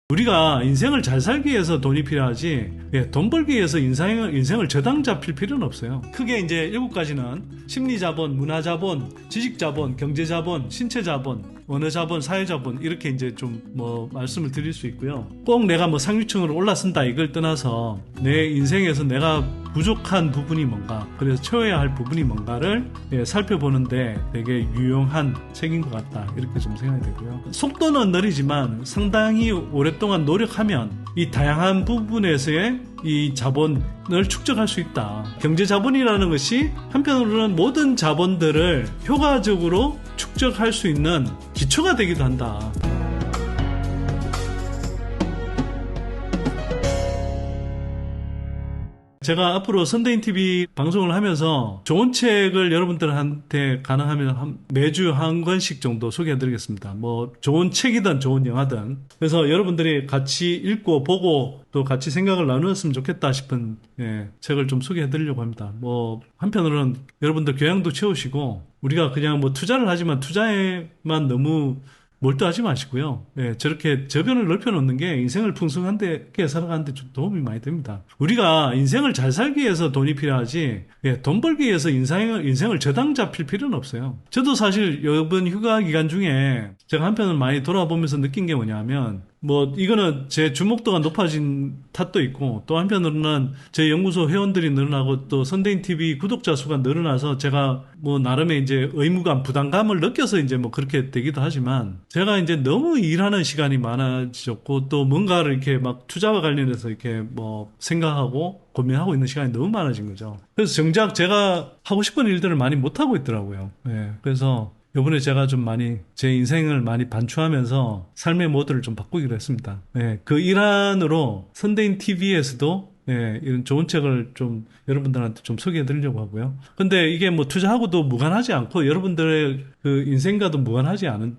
우리가 인생을 잘 살기 위해서 돈이 필요하지, 돈 벌기 위해서 인생을 저당 잡힐 필요는 없어요. 크게 이제 7가지는 심리자본, 문화자본, 지식자본, 경제자본, 신체자본, 언어자본, 사회자본, 이렇게 이제 좀 말씀을 드릴 수 있고요. 꼭 내가 상류층으로 올라선다 이걸 떠나서 내 인생에서 내가 부족한 부분이 뭔가, 그래서 채워야 할 부분이 뭔가를 살펴보는데 되게 유용한 책인 것 같다, 이렇게 좀 생각이 되고요. 속도는 느리지만 상당히 오랫동안 노력하면 이 다양한 부분에서의 이 자본을 축적할 수 있다. 경제자본이라는 것이 한편으로는 모든 자본들을 효과적으로 축적할 수 있는 기초가 되기도 한다. 제가 앞으로 선대인TV 방송을 하면서 좋은 책을 여러분들한테 가능하면 매주 한 권씩 정도 소개해드리겠습니다. 좋은 책이든 좋은 영화든. 그래서 여러분들이 같이 읽고 보고 또 같이 생각을 나누었으면 좋겠다 싶은 책을 좀 소개해드리려고 합니다. 한편으로는 여러분들 교양도 채우시고, 우리가 그냥 투자를 하지만 투자에만 너무 몰두하지 마시고요. 저렇게 저변을 넓혀놓는 게 인생을 풍성하게 살아가는데 좀 도움이 많이 됩니다. 우리가 인생을 잘 살기 위해서 돈이 필요하지, 돈 벌기 위해서 인생을 저당 잡힐 필요는 없어요. 저도 사실 이번 휴가 기간 중에 제가 한편을 많이 돌아보면서 느낀 게 뭐냐면, 이거는 제 주목도가 높아진 탓도 있고, 또 한편으로는 제 연구소 회원들이 늘어나고 또 선대인TV 구독자 수가 늘어나서 제가 나름의 이제 의무감, 부담감을 느껴서 이제 그렇게 되기도 하지만, 제가 이제 너무 일하는 시간이 많아졌고, 또 뭔가를 이렇게 투자와 관련해서 이렇게 생각하고 고민하고 있는 시간이 너무 많아진 거죠. 그래서 정작 제가 하고 싶은 일들을 많이 못하고 있더라고요. 그래서 요번에 제가 좀 많이 제 인생을 많이 반추하면서 삶의 모드를 좀 바꾸기로 했습니다. 그 일환으로 선대인TV에서도 이런 좋은 책을 좀 여러분들한테 좀 소개해 드리려고 하고요. 근데 이게 투자하고도 무관하지 않고 여러분들의 그 인생과도 무관하지 않은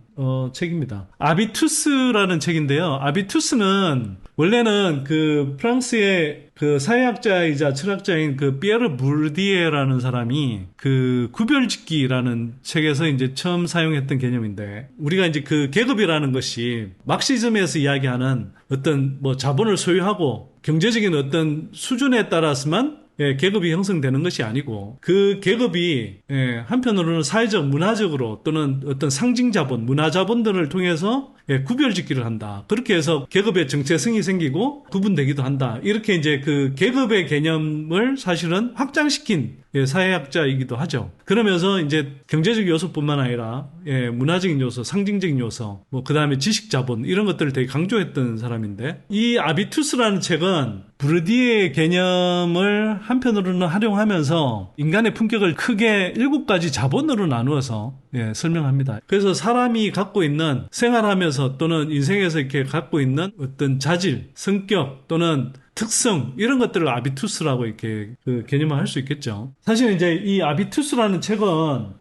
책입니다. 아비투스라는 책인데요. 아비투스는 원래는 그 프랑스의 그 사회학자이자 철학자인 그 피에르 부르디에라는 사람이 그 구별짓기라는 책에서 이제 처음 사용했던 개념인데, 우리가 이제 그 계급이라는 것이 막시즘에서 이야기하는 어떤 자본을 소유하고 경제적인 어떤 수준에 따라서만 계급이 형성되는 것이 아니고, 그 계급이 한편으로는 사회적, 문화적으로 또는 어떤 상징자본, 문화자본들을 통해서 구별짓기를 한다. 그렇게 해서 계급의 정체성이 생기고 구분되기도 한다. 이렇게 이제 그 계급의 개념을 사실은 확장시킨 사회학자이기도 하죠. 그러면서 이제 경제적 요소뿐만 아니라 문화적인 요소, 상징적인 요소, 그 다음에 지식자본, 이런 것들을 되게 강조했던 사람인데, 이 아비투스라는 책은 부르디에의 개념을 한편으로는 활용하면서 인간의 품격을 크게 7가지 자본으로 나누어서 설명합니다. 그래서 사람이 갖고 있는, 생활하면서 또는 인생에서 이렇게 갖고 있는 어떤 자질, 성격 또는 특성, 이런 것들을 아비투스라고 이렇게 그 개념화할 수 있겠죠. 사실 이제 이 아비투스라는 책은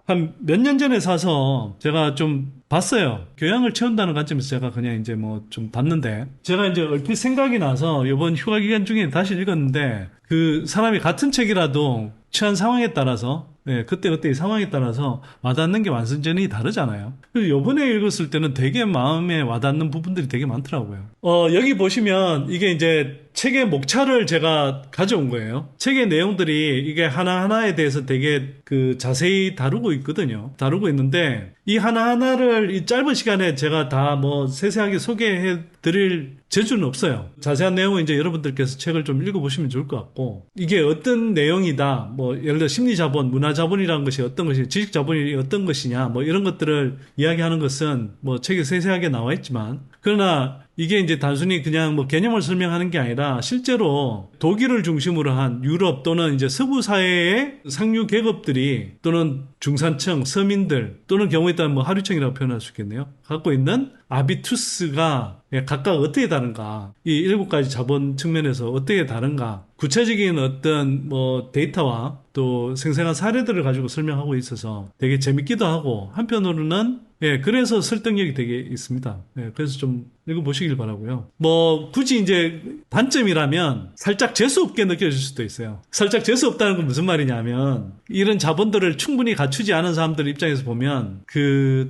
한 몇 년 전에 사서 제가 좀 봤어요. 교양을 채운다는 관점에서 제가 그냥 이제 좀 봤는데, 제가 이제 얼핏 생각이 나서 이번 휴가 기간 중에 다시 읽었는데, 그 사람이 같은 책이라도 처한 상황에 따라서 그때그때 상황에 따라서 와닿는 게 완전히 다르잖아요. 그래서 요번에 읽었을 때는 되게 마음에 와닿는 부분들이 되게 많더라고요. 여기 보시면 이게 이제 책의 목차를 제가 가져온 거예요. 책의 내용들이 이게 하나하나에 대해서 되게 그 자세히 다루고 있거든요. 다루고 있는데, 이 하나하나를 이 짧은 시간에 제가 다 세세하게 소개해 드릴 재주는 없어요. 자세한 내용은 이제 여러분들께서 책을 좀 읽어보시면 좋을 것 같고, 이게 어떤 내용이다, 예를 들어 심리자본, 문화자본이라는 것이 어떤 것이, 지식자본이 어떤 것이냐, 이런 것들을 이야기하는 것은 책에 세세하게 나와 있지만, 그러나 이게 이제 단순히 그냥 개념을 설명하는 게 아니라 실제로 독일을 중심으로 한 유럽 또는 이제 서구 사회의 상류 계급들이 또는 중산층, 서민들 또는 경우에 따르면 하류층이라고 표현할 수 있겠네요. 갖고 있는 아비투스가 각각 어떻게 다른가, 이 7가지 자본 측면에서 어떻게 다른가, 구체적인 어떤 데이터와 또 생생한 사례들을 가지고 설명하고 있어서 되게 재밌기도 하고, 한편으로는 그래서 설득력이 되게 있습니다. 그래서 좀 읽어보시길 바라고요. 뭐 굳이 이제 단점이라면 살짝 재수없게 느껴질 수도 있어요. 살짝 재수없다는 건 무슨 말이냐면 이런 자본들을 충분히 갖추지 않은 사람들 입장에서 보면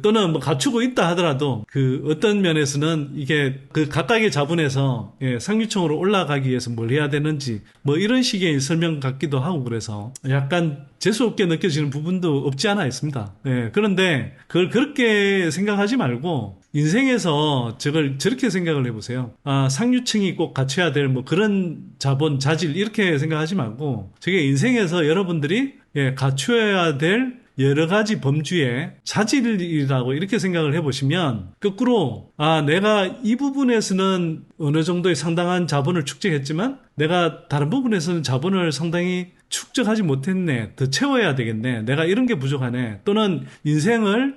또는 뭐 갖추고 있다 하더라도 어떤 면에서는 이게 각각의 자본에서 상류층으로 올라가기 위해서 뭘 해야 되는지 뭐 이런 식의 설명 같기도 하고 그래서 약간 재수없게 느껴지는 부분도 없지 않아 있습니다. 그런데 그걸 그렇게 생각하지 말고 인생에서 저걸 저렇게 생각을 해보세요. 상류층이 꼭 갖춰야 될 뭐 그런 자본, 자질 이렇게 생각하지 말고 저게 인생에서 여러분들이 갖춰야 될 여러 가지 범주의 자질이라고 이렇게 생각을 해보시면 거꾸로 내가 이 부분에서는 어느 정도의 상당한 자본을 축적했지만 내가 다른 부분에서는 자본을 상당히 축적하지 못했네. 더 채워야 되겠네. 내가 이런 게 부족하네. 또는 인생을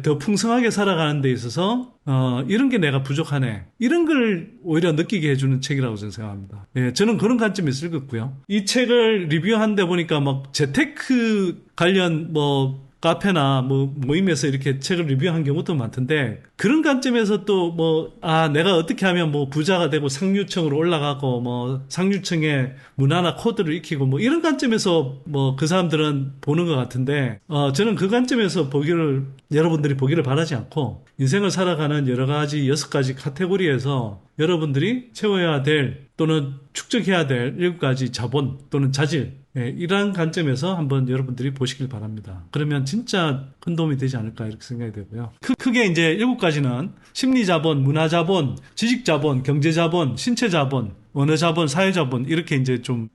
더 풍성하게 살아가는 데 있어서 이런 게 내가 부족하네. 이런 걸 오히려 느끼게 해주는 책이라고 저는 생각합니다. 저는 그런 관점에서 읽었고요. 이 책을 리뷰한 데 보니까 막 재테크 관련 뭐 카페나 뭐 모임에서 이렇게 책을 리뷰한 경우도 많던데 그런 관점에서 또 내가 어떻게 하면 뭐 부자가 되고 상류층으로 올라가고 뭐 상류층의 문화나 코드를 익히고 뭐 이런 관점에서 뭐 그 사람들은 보는 것 같은데 저는 그 관점에서 여러분들이 보기를 바라지 않고 인생을 살아가는 여러 가지 6가지 카테고리에서 여러분들이 채워야 될 또는 축적해야 될 7가지 자본 또는 자질 이러한 관점에서 한번 여러분들이 보시길 바랍니다. 그러면 진짜 큰 도움이 되지 않을까 이렇게 생각이 되고요. 크게 이제 7가지는 심리자본, 문화자본, 지식자본, 경제자본, 신체자본, 언어자본, 사회자본 이렇게 이제 좀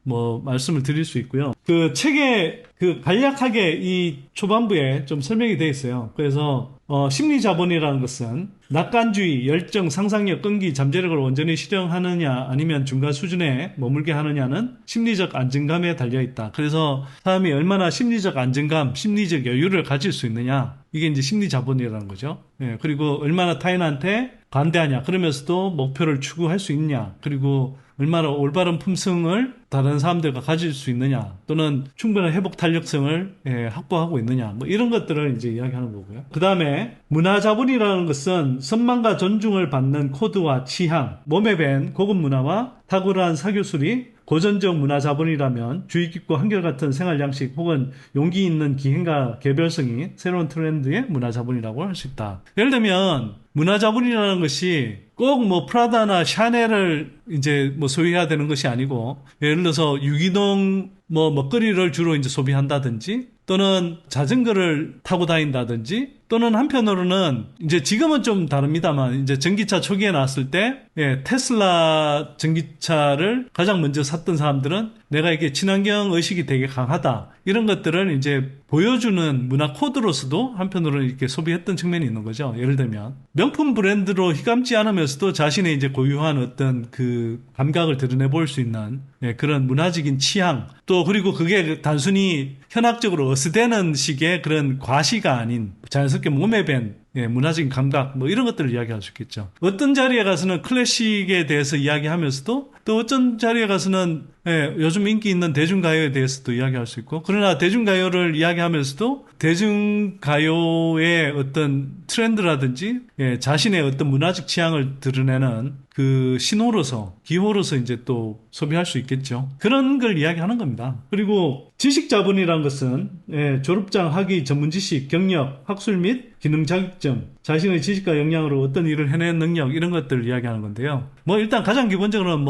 말씀을 드릴 수 있고요. 그 책에 간략하게 이 초반부에 좀 설명이 되어 있어요. 그래서 심리자본이라는 것은 낙관주의, 열정, 상상력, 끈기, 잠재력을 온전히 실현하느냐 아니면 중간 수준에 머물게 하느냐는 심리적 안정감에 달려있다. 그래서 사람이 얼마나 심리적 안정감, 심리적 여유를 가질 수 있느냐 이게 이제 심리자본이라는 거죠. 그리고 얼마나 타인한테 관대하냐 그러면서도 목표를 추구할 수 있냐 그리고 얼마나 올바른 품성을 다른 사람들과 가질 수 있느냐 또는 충분한 회복 탄력성을 확보하고 있느냐 뭐 이런 것들을 이제 이야기하는 거고요. 그 다음에 문화자본이라는 것은 선망과 존중을 받는 코드와 취향, 몸에 밴 고급 문화와 탁월한 사교술이 고전적 문화자본이라면 주의 깊고 한결같은 생활 양식 혹은 용기 있는 기행과 개별성이 새로운 트렌드의 문화자본이라고 할 수 있다. 예를 들면 문화자본이라는 것이 꼭 프라다나 샤넬을 이제 소유해야 되는 것이 아니고 예를 들어서 유기농 먹거리를 주로 이제 소비한다든지 또는 자전거를 타고 다닌다든지 또는 한편으로는 이제 지금은 좀 다릅니다만 이제 전기차 초기에 나왔을 때 테슬라 전기차를 가장 먼저 샀던 사람들은 내가 이게 친환경 의식이 되게 강하다 이런 것들을 이제 보여주는 문화 코드로서도 한편으로는 이렇게 소비했던 측면이 있는 거죠. 예를 들면 명품 브랜드로 휘감지 않으면서도 자신의 이제 고유한 어떤 그 감각을 드러내 볼 수 있는 그런 문화적인 취향 또 그리고 그게 단순히 현학적으로 어스대는 식의 그런 과시가 아닌 자연스럽게 몸에 밴 문화적인 감각 이런 것들을 이야기할 수 있겠죠. 어떤 자리에 가서는 클래식에 대해서 이야기하면서도 또 어떤 자리에 가서는 요즘 인기 있는 대중가요에 대해서도 이야기할 수 있고 그러나 대중가요를 이야기하면서도 대중가요의 어떤 트렌드라든지 자신의 어떤 문화적 취향을 드러내는 그 신호로서 기호로서 이제 또 소비할 수 있겠죠. 그런 걸 이야기하는 겁니다. 그리고 지식자본이라는 것은 졸업장, 학위, 전문지식, 경력, 학술 및 기능 자격증, 자신의 지식과 역량으로 어떤 일을 해내는 능력 이런 것들을 이야기하는 건데요. 일단 가장 기본적으로는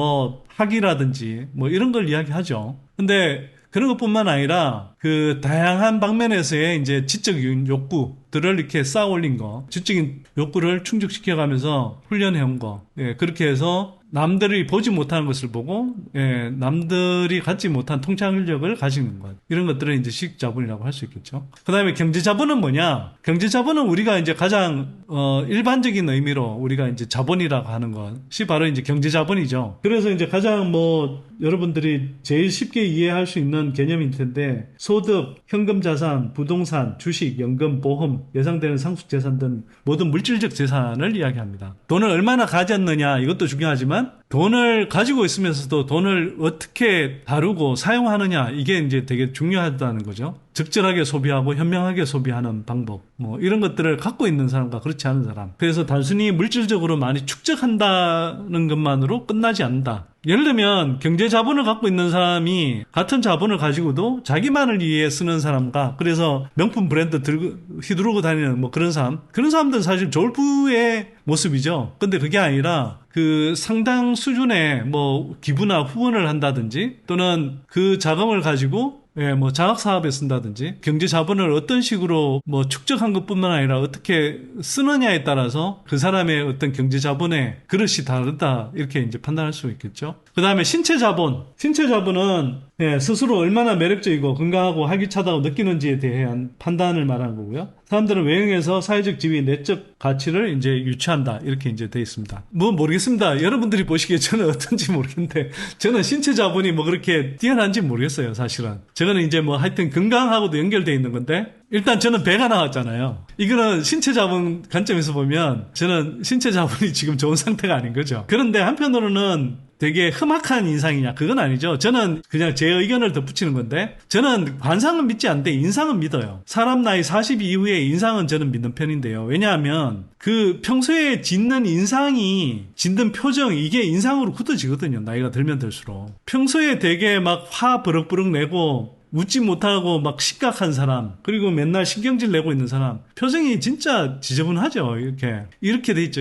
학위라든지 이런 걸 이야기하죠. 근데 그런 것뿐만 아니라 그 다양한 방면에서의 이제 지적 욕구들을 이렇게 쌓아 올린 거, 지적인 욕구를 충족시켜가면서 훈련해온 거, 그렇게 해서 남들이 보지 못하는 것을 보고 남들이 갖지 못한 통찰력을 가지는 것 이런 것들을 이제 지식자본이라고 할 수 있겠죠. 그 다음에 경제자본은 뭐냐? 경제자본은 우리가 이제 가장 일반적인 의미로 우리가 이제 자본이라고 하는 것이 바로 이제 경제자본이죠. 그래서 이제 가장 여러분들이 제일 쉽게 이해할 수 있는 개념일 텐데 소득, 현금자산, 부동산, 주식, 연금, 보험 또 예상되는 상속재산 등 모든 물질적 재산을 이야기합니다. 돈을 얼마나 가졌느냐 이것도 중요하지만 돈을 가지고 있으면서도 돈을 어떻게 다루고 사용하느냐 이게 이제 되게 중요하다는 거죠. 적절하게 소비하고 현명하게 소비하는 방법 뭐 이런 것들을 갖고 있는 사람과 그렇지 않은 사람. 그래서 단순히 물질적으로 많이 축적한다는 것만으로 끝나지 않는다. 예를 들면 경제 자본을 갖고 있는 사람이 같은 자본을 가지고도 자기만을 위해 쓰는 사람과 그래서 명품 브랜드 들고 휘두르고 다니는 뭐 그런 사람들은 사실 졸부의 모습이죠. 근데 그게 아니라 그 상당 수준의 뭐 기부나 후원을 한다든지 또는 그 자금을 가지고 뭐 장학 사업에 쓴다든지 경제 자본을 어떤 식으로 뭐 축적한 것뿐만 아니라 어떻게 쓰느냐에 따라서 그 사람의 어떤 경제 자본의 그릇이 다르다 이렇게 이제 판단할 수 있겠죠. 그 다음에 신체 자본은 스스로 얼마나 매력적이고 건강하고 활기차다고 느끼는지에 대한 판단을 말하는 거고요. 사람들은 외형에서 사회적 지위, 내적 가치를 이제 유추한다 이렇게 이제 돼 있습니다. 뭐 모르겠습니다. 여러분들이 보시기에 저는 어떤지 모르겠는데 저는 신체 자본이 뭐 그렇게 뛰어난지 모르겠어요. 사실은 저거는 이제 뭐 하여튼 건강하고도 연결돼 있는 건데 일단 저는 배가 나왔잖아요. 이거는 신체 자본 관점에서 보면 저는 신체 자본이 지금 좋은 상태가 아닌 거죠. 그런데 한편으로는 되게 험악한 인상이냐 그건 아니죠. 저는 그냥 제 의견을 덧붙이는 건데 저는 관상은 믿지 않는데 인상은 믿어요. 사람 나이 40 이후에 인상은 저는 믿는 편인데요. 왜냐하면 그 평소에 짓는 인상이 짓는 표정 이게 인상으로 굳어지거든요. 나이가 들면 들수록 평소에 되게 막 화 버럭버럭 내고 웃지 못하고 막 심각한 사람 그리고 맨날 신경질 내고 있는 사람 표정이 진짜 지저분하죠. 이렇게 돼 있죠.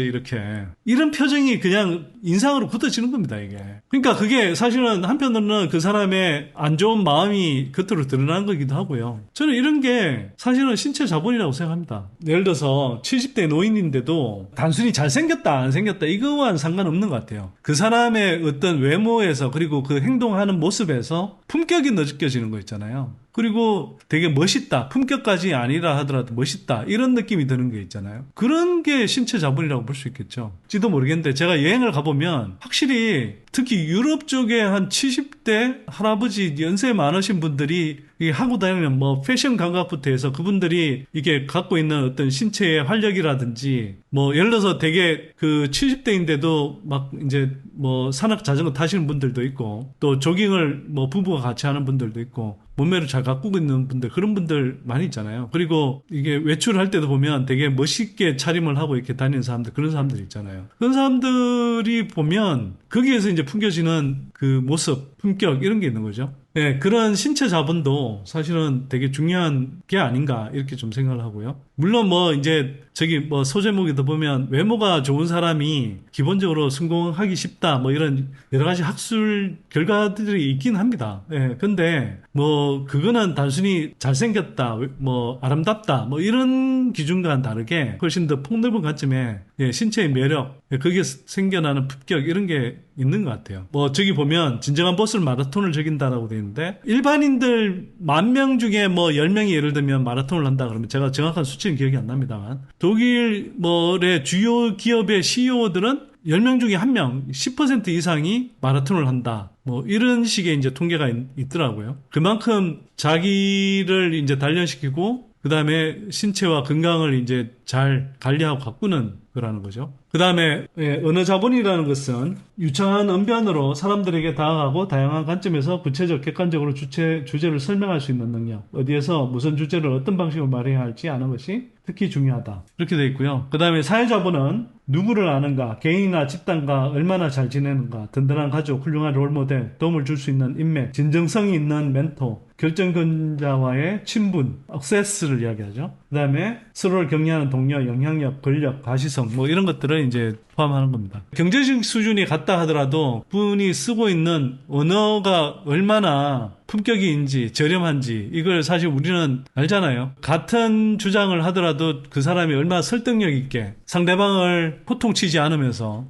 이런 표정이 그냥 인상으로 굳어지는 겁니다. 이게 그러니까 그게 사실은 한편으로는 그 사람의 안 좋은 마음이 겉으로 드러나는 거기도 하고요. 저는 이런 게 사실은 신체 자본이라고 생각합니다. 예를 들어서 70대 노인인데도 단순히 잘생겼다 안 생겼다 이거와는 상관없는 것 같아요. 그 사람의 어떤 외모에서 그리고 그 행동하는 모습에서 품격이 느껴지는 거 있잖아요. 그리고 되게 멋있다. 품격까지 아니라 하더라도 멋있다. 이런 느낌이 드는 게 있잖아요. 그런 게 신체 자본이라고 볼 수 있겠죠. 지도 모르겠는데 제가 여행을 가보면 확실히 특히 유럽 쪽에 한 70대 할아버지 연세 많으신 분들이 하고 다니는 뭐 패션 감각부터 해서 그분들이 이게 갖고 있는 어떤 신체의 활력이라든지 뭐 예를 들어서 되게 그 70대인데도 막 이제 뭐 산악 자전거 타시는 분들도 있고 또 조깅을 뭐 부부가 같이 하는 분들도 있고 몸매를 잘 가꾸고 있는 분들 그런 분들 많이 있잖아요. 그리고 이게 외출할 때도 보면 되게 멋있게 차림을 하고 이렇게 다니는 사람들 그런 사람들 있잖아요. 그런 사람들이 보면 거기에서 이제 풍겨지는 그 모습, 품격 이런 게 있는 거죠. 네, 그런 신체 자본도 사실은 되게 중요한 게 아닌가 이렇게 좀 생각을 하고요. 물론 뭐 이제 저기 뭐 소제목에도 보면 외모가 좋은 사람이 기본적으로 성공하기 쉽다 뭐 이런 여러 가지 학술 결과들이 있긴 합니다. 예, 근데 뭐 그거는 단순히 잘생겼다 뭐 아름답다 뭐 이런 기준과는 다르게 훨씬 더 폭넓은 관점에 신체의 매력 거기에 생겨나는 품격 이런 게 있는 것 같아요. 뭐 저기 보면 진정한 보스는 마라톤을 즐긴다라고 되어 있는데 일반인들 10,000명 중에 뭐 10명이 예를 들면 마라톤을 한다 그러면 제가 정확한 수치는 기억이 안 납니다만 독일 뭐의 주요 기업의 CEO들은 10명 중에 1명 10% 이상이 마라톤을 한다. 뭐 이런 식의 이제 통계가 있더라고요. 그만큼 자기를 이제 단련시키고 그 다음에 신체와 건강을 이제 잘 관리하고 가꾸는 거라는 거죠. 그 다음에 언어 자본이라는 것은 유창한 언변으로 사람들에게 다가가고 다양한 관점에서 구체적 객관적으로 주제를 설명할 수 있는 능력 어디에서 무슨 주제를 어떤 방식으로 말해야 할지 아는 것이 특히 중요하다. 이렇게 되어 있고요. 그 다음에 사회자본은 누구를 아는가, 개인이나 집단과 얼마나 잘 지내는가, 든든한 가족, 훌륭한 롤모델, 도움을 줄 수 있는 인맥, 진정성이 있는 멘토, 결정권자와의 친분, 액세스를 이야기하죠. 그 다음에 서로를 격려하는 동료, 영향력, 권력, 가시성 뭐 이런 것들을 이제 포함하는 겁니다. 경제적 수준이 같다 하더라도 분이 쓰고 있는 언어가 얼마나 품격인지 저렴한지 이걸 사실 우리는 알잖아요. 같은 주장을 하더라도 그 사람이 얼마나 설득력 있게 상대방을 호통치지 않으면서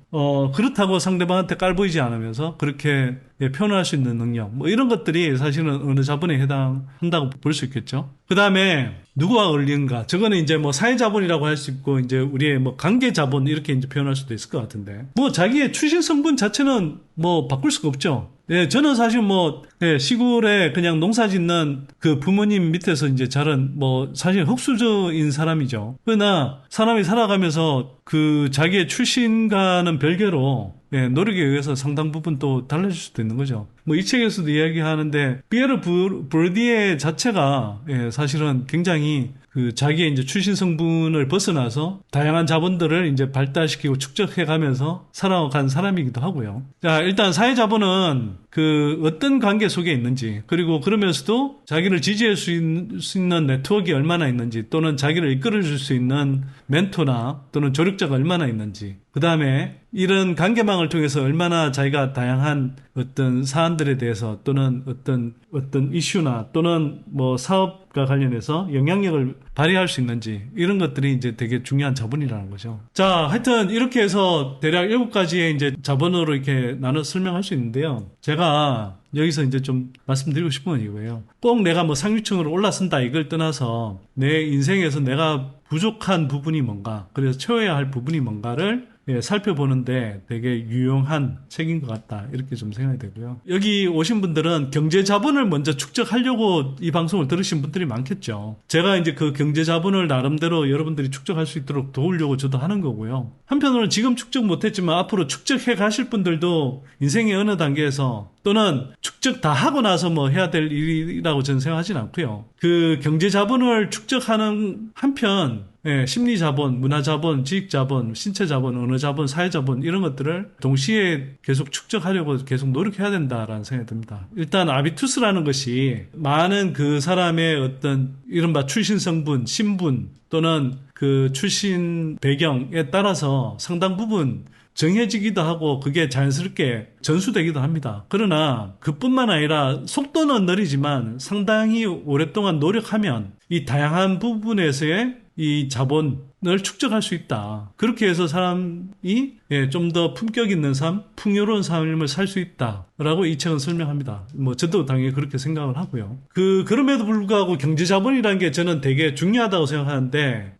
그렇다고 상대방한테 깔보이지 않으면서 그렇게 표현할 수 있는 능력 뭐 이런 것들이 사실은 어느 자본에 해당한다고 볼 수 있겠죠. 그 다음에 누구와 어울리는가 저거는 이제 뭐 사회자본이라고 할 수 있고 이제 우리의 뭐 관계자본 이렇게 이제 표현할 수도 있을 것 같은데 뭐 자기의 출신 성분 자체는 뭐 바꿀 수가 없죠. 예, 저는 사실 뭐, 예, 시골에 그냥 농사 짓는 그 부모님 밑에서 이제 자란, 뭐, 사실 흙수저인 사람이죠. 그러나 사람이 살아가면서 그 자기의 출신과는 별개로 예, 노력에 의해서 상당 부분 또 달라질 수도 있는 거죠. 뭐 이 책에서도 이야기하는데 피에르 브르디에 자체가 예, 사실은 굉장히 그 자기의 이제 출신 성분을 벗어나서 다양한 자본들을 이제 발달시키고 축적해가면서 살아간 사람이기도 하고요. 자, 일단 사회자본은 그 어떤 관계 속에 있는지, 그리고 그러면서도 자기를 지지할 수 있는 네트워크가 얼마나 있는지, 또는 자기를 이끌어줄 수 있는 멘토나 또는 조력자가 얼마나 있는지, 그 다음에 이런 관계망을 통해서 얼마나 자기가 다양한 어떤 사안들에 대해서 또는 어떤 이슈나 또는 뭐 사업과 관련해서 영향력을 발휘할 수 있는지, 이런 것들이 이제 되게 중요한 자본이라는 거죠. 자, 하여튼 이렇게 해서 대략 7가지의 이제 자본으로 이렇게 나눠 설명할 수 있는데요. 제가 여기서 이제 좀 말씀드리고 싶은 건 이거예요. 꼭 내가 뭐 상류층으로 올라선다 이걸 떠나서 내 인생에서 내가 부족한 부분이 뭔가, 그래서 채워야 할 부분이 뭔가를 예, 살펴보는데 되게 유용한 책인 것 같다, 이렇게 좀 생각이 되고요. 여기 오신 분들은 경제 자본을 먼저 축적하려고 이 방송을 들으신 분들이 많겠죠. 제가 이제 그 경제 자본을 나름대로 여러분들이 축적할 수 있도록 도우려고 저도 하는 거고요. 한편으로는 지금 축적 못했지만 앞으로 축적해 가실 분들도 인생의 어느 단계에서 또는 축적 다 하고 나서 뭐 해야 될 일이라고 저는 생각하진 않고요. 그 경제 자본을 축적하는 한편 예, 심리 자본, 문화 자본, 지식 자본, 신체 자본, 언어 자본, 사회 자본, 이런 것들을 동시에 계속 축적하려고 계속 노력해야 된다라는 생각이 듭니다. 일단 아비투스라는 것이 많은 그 사람의 어떤 이른바 출신 성분, 신분 또는 그 출신 배경에 따라서 상당 부분 정해지기도 하고 그게 자연스럽게 전수되기도 합니다. 그러나 그뿐만 아니라 속도는 느리지만 상당히 오랫동안 노력하면 이 다양한 부분에서의 이 자본을 축적할 수 있다. 그렇게 해서 사람이 좀 더 품격 있는 삶, 풍요로운 삶을 살 수 있다라고 이 책은 설명합니다. 뭐 저도 당연히 그렇게 생각을 하고요. 그럼에도 불구하고 경제 자본이라는 게 저는 되게 중요하다고 생각하는데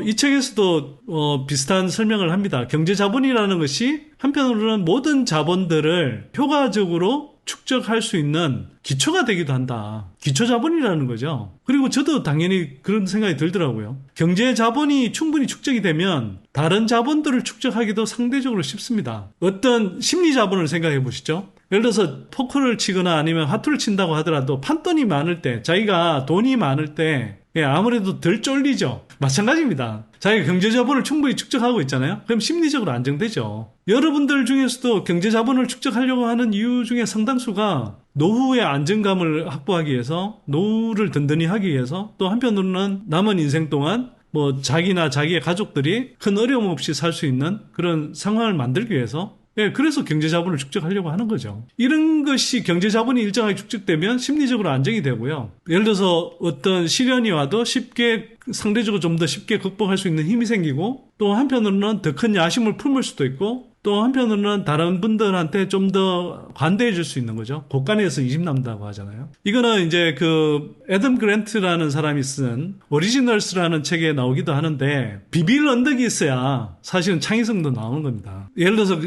이 책에서도 비슷한 설명을 합니다. 경제 자본이라는 것이 한편으로는 모든 자본들을 효과적으로 축적할 수 있는 기초가 되기도 한다. 기초 자본이라는 거죠. 그리고 저도 당연히 그런 생각이 들더라고요. 경제 자본이 충분히 축적이 되면 다른 자본들을 축적하기도 상대적으로 쉽습니다. 어떤 심리 자본을 생각해 보시죠. 예를 들어서 포커를 치거나 아니면 화투를 친다고 하더라도 판돈이 많을 때, 자기가 돈이 많을 때 아무래도 덜 쫄리죠. 마찬가지입니다. 자기가 경제 자본을 충분히 축적하고 있잖아요. 그럼 심리적으로 안정되죠. 여러분들 중에서도 경제 자본을 축적하려고 하는 이유 중에 상당수가 노후의 안정감을 확보하기 위해서, 노후를 든든히 하기 위해서, 또 한편으로는 남은 인생 동안 뭐 자기나 자기의 가족들이 큰 어려움 없이 살 수 있는 그런 상황을 만들기 위해서, 그래서 경제 자본을 축적하려고 하는 거죠. 이런 것이 경제 자본이 일정하게 축적되면 심리적으로 안정이 되고요. 예를 들어서 어떤 시련이 와도 쉽게, 상대적으로 좀 더 쉽게 극복할 수 있는 힘이 생기고, 또 한편으로는 더 큰 야심을 품을 수도 있고, 또 한편으로는 다른 분들한테 좀 더 관대해 줄 수 있는 거죠. 곳간에서 이집 남다고 하잖아요. 이거는 이제 그 애덤 그랜트라는 사람이 쓴 오리지널스라는 책에 나오기도 하는데, 비빌 언덕이 있어야 사실은 창의성도 나오는 겁니다. 예를 들어서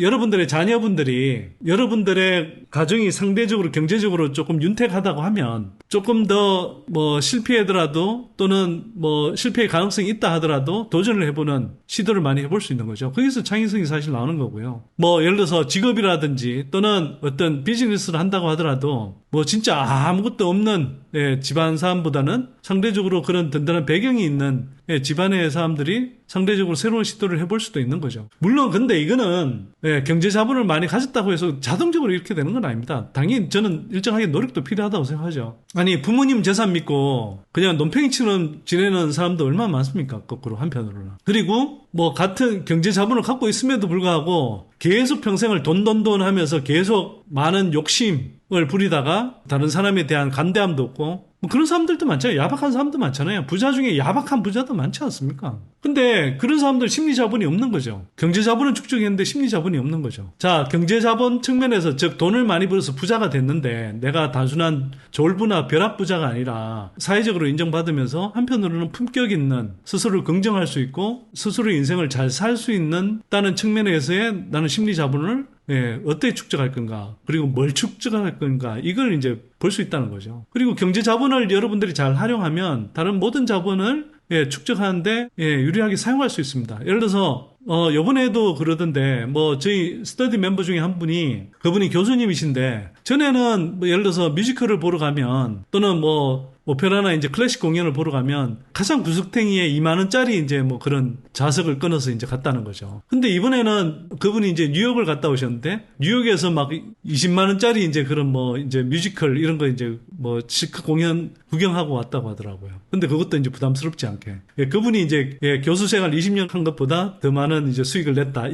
여러분들의 자녀분들이, 여러분들의 가정이 상대적으로 경제적으로 조금 윤택하다고 하면 조금 더 뭐 실패하더라도, 또는 뭐 실패의 가능성이 있다 하더라도 도전을 해보는 시도를 많이 해볼 수 있는 거죠. 거기서 창의성이 사실 나오는 거고요. 뭐 예를 들어서 직업이라든지 또는 어떤 비즈니스를 한다고 하더라도 뭐 진짜 아무것도 없는 집안 사람보다는 상대적으로 그런 든든한 배경이 있는 집안의 사람들이 상대적으로 새로운 시도를 해볼 수도 있는 거죠. 물론 근데 이거는 경제 자본을 많이 가졌다고 해서 자동적으로 이렇게 되는 건 아닙니다. 당연히 저는 일정하게 노력도 필요하다고 생각하죠. 아니 부모님 재산 믿고 그냥 논팽이처럼 지내는 사람도 얼마나 많습니까? 거꾸로 한편으로는. 그리고 뭐 같은 경제 자본을 갖고 있음에도 불구하고 계속 평생을 돈 하면서 계속 많은 욕심을 부리다가 다른 사람에 대한 간대함도 없고, 뭐 그런 사람들도 많잖아요. 야박한 사람도 많잖아요. 부자 중에 야박한 부자도 많지 않습니까? 근데 그런 사람들 심리 자본이 없는 거죠. 경제 자본은 축적했는데 심리 자본이 없는 거죠. 자, 경제 자본 측면에서, 즉 돈을 많이 벌어서 부자가 됐는데 내가 단순한 졸부나 벼락 부자가 아니라 사회적으로 인정받으면서 한편으로는 품격 있는, 스스로를 긍정할 수 있고 스스로의 인생을 잘 살 수 있는 다는 측면에서의 나는 심리 자본을 어떻게 축적할 건가, 그리고 뭘 축적할 건가, 이걸 이제 볼 수 있다는 거죠. 그리고 경제 자본을 여러분들이 잘 활용하면 다른 모든 자본을 축적하는데 유리하게 사용할 수 있습니다. 예를 들어서 요번에도 그러던데 저희 스터디 멤버 중에 한 분이 그분이 교수님이신데 전에는 예를 들어서 뮤지컬을 보러 가면 또는 오페라나 이제 클래식 공연을 보러 가면 가장 구석탱이에 2만 원짜리 이제 그런 좌석을 끊어서 이제 갔다는 거죠. 근데 이번에는 그분이 이제 뉴욕을 갔다 오셨는데 뉴욕에서 막 20만 원짜리 이제 그런 이제 뮤지컬 이런 거 이제 실컷 공연 구경하고 왔다고 하더라고요. 근데 그것도 이제 부담스럽지 않게. 그분이 이제 교수 생활 20년 한 것보다 더 많은 이제 수익을 냈다.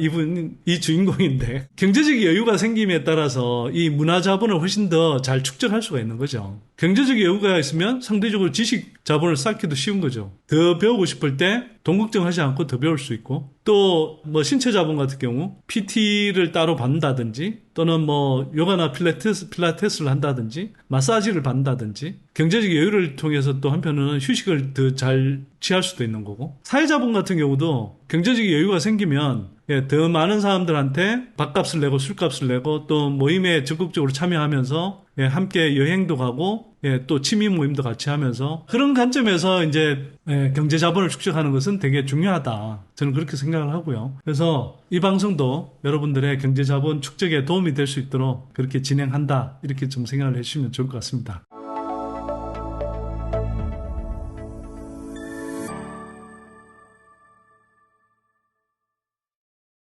이 주인공인데 경제적 여유가 생김에 따라서 이 문화 자본을 훨씬 더 잘 축적할 수가 있는 거죠. 경제적 여유가 있으면 상대적으로 지식 자본을 쌓기도 쉬운 거죠. 더 배우고 싶을 때 돈 걱정하지 않고 더 배울 수 있고, 또 신체 자본 같은 경우 PT를 따로 받는다든지 또는 요가나 필라테스를 한다든지 마사지를 받는다든지 경제적 여유를 통해서 또 한편으로는 휴식을 더 잘 취할 수도 있는 거고, 사회자본 같은 경우도 경제적 여유가 생기면 더 많은 사람들한테 밥값을 내고 술값을 내고 또 모임에 적극적으로 참여하면서 함께 여행도 가고 또 취미 모임도 같이 하면서 그런 관점에서 이제 경제 자본을 축적하는 것은 되게 중요하다. 저는 그렇게 생각을 하고요. 그래서 이 방송도 여러분들의 경제 자본 축적에 도움이 될 수 있도록 그렇게 진행한다. 이렇게 좀 생각을 해주시면 좋을 것 같습니다.